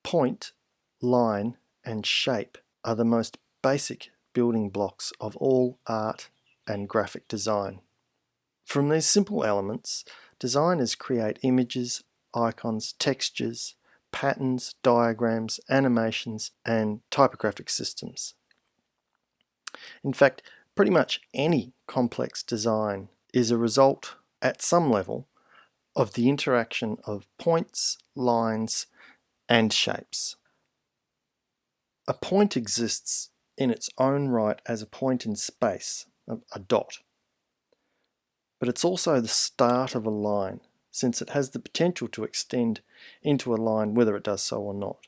Point, line, and shape are the most basic building blocks of all art and graphic design. From these simple elements, designers create images, icons, textures, patterns, diagrams, animations, and typographic systems. In fact, pretty much any complex design is a result, at some level, of the interaction of points, lines, and shapes. A point exists in its own right as a point in space, a dot. But it's also the start of a line, since it has the potential to extend into a line whether it does so or not.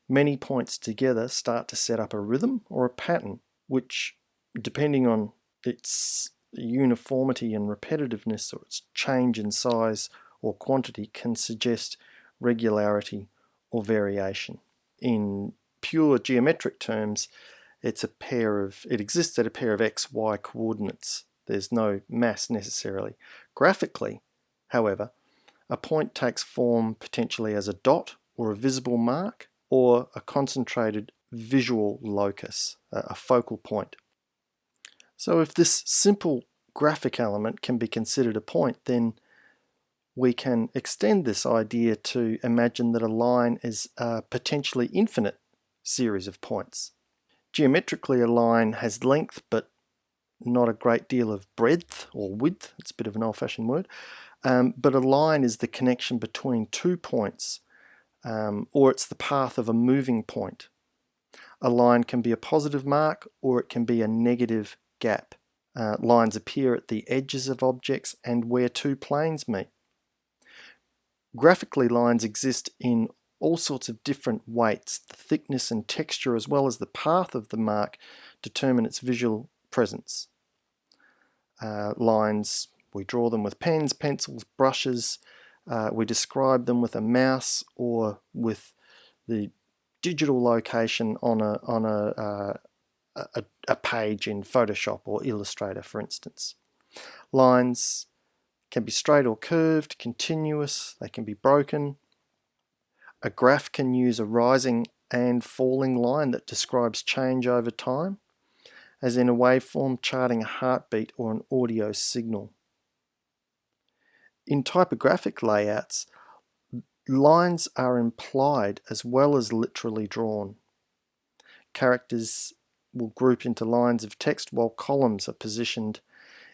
Many points together start to set up a rhythm or a pattern, which, depending on its uniformity and repetitiveness or its change in size or quantity, can suggest regularity or variation. In pure geometric terms, it exists at a pair of x-y coordinates. There's no mass necessarily. Graphically, however, a point takes form potentially as a dot or a visible mark or a concentrated visual locus, a focal point. So if this simple graphic element can be considered a point, then we can extend this idea to imagine that a line is a potentially infinite series of points. Geometrically, a line has length but not a great deal of breadth or width. It's a bit of an old-fashioned word. But a line is the connection between two points, or it's the path of a moving point. A line can be a positive mark or it can be a negative gap. Lines appear at the edges of objects and where two planes meet. Graphically, lines exist in all sorts of different weights. The thickness and texture as well as the path of the mark determine its visual presence. Lines, we draw them with pens, pencils, brushes. We describe them with a mouse or with the digital location on a page in Photoshop or Illustrator, for instance. Lines can be straight or curved, continuous, they can be broken. A graph can use a rising and falling line that describes change over time, as in a waveform charting a heartbeat or an audio signal. In typographic layouts, lines are implied as well as literally drawn. Characters will group into lines of text while columns are positioned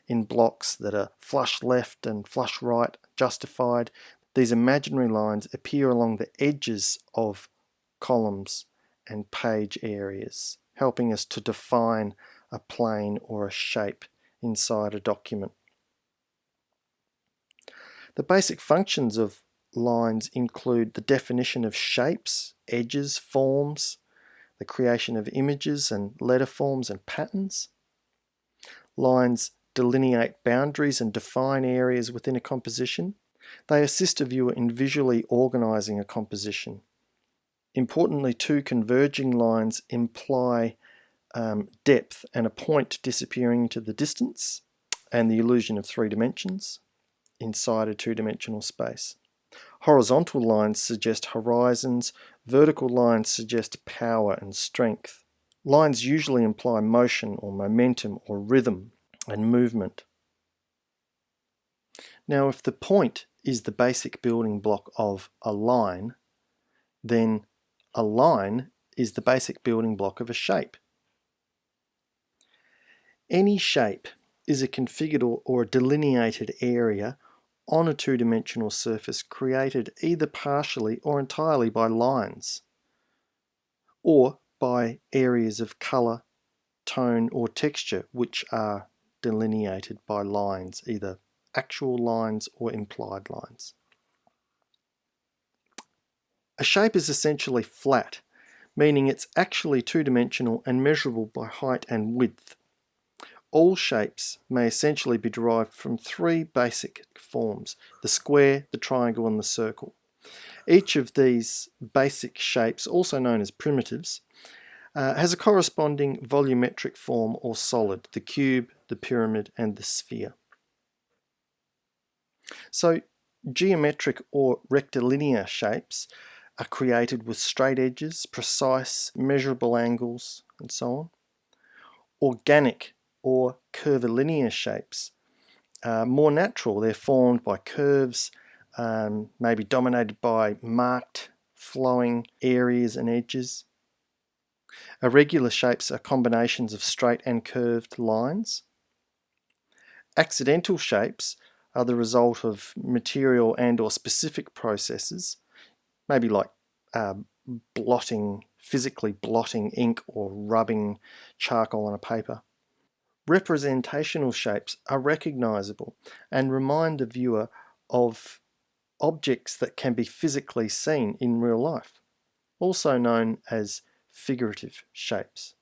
in blocks that are flush left and flush right, justified. These imaginary lines appear along the edges of columns and page areas, helping us to define a plane or a shape inside a document. The basic functions of lines include the definition of shapes, edges, forms, the creation of images and letter forms and patterns. Lines delineate boundaries and define areas within a composition. They assist a viewer in visually organizing a composition. Importantly, two converging lines imply depth and a point disappearing into the distance and the illusion of three dimensions inside a two-dimensional space. Horizontal lines suggest horizons, vertical lines suggest power and strength. Lines usually imply motion or momentum or rhythm and movement. Now, if the point is the basic building block of a line, then a line is the basic building block of a shape. Any shape is a configured or a delineated area on a two-dimensional surface created either partially or entirely by lines, or by areas of colour, tone or texture which are delineated by lines, either actual lines or implied lines. A shape is essentially flat, meaning it's actually two-dimensional and measurable by height and width. All shapes may essentially be derived from three basic forms: the square, the triangle and the circle. Each of these basic shapes, also known as primitives, has a corresponding volumetric form or solid: the cube, the pyramid and the sphere. So geometric or rectilinear shapes are created with straight edges, precise, measurable angles, and so on. Organic or curvilinear shapes are more natural. They're formed by curves, maybe dominated by marked flowing areas and edges. Irregular shapes are combinations of straight and curved lines. Accidental shapes are the result of material and or specific processes, maybe like physically blotting ink or rubbing charcoal on a paper. Representational shapes are recognizable and remind the viewer of objects that can be physically seen in real life, also known as figurative shapes.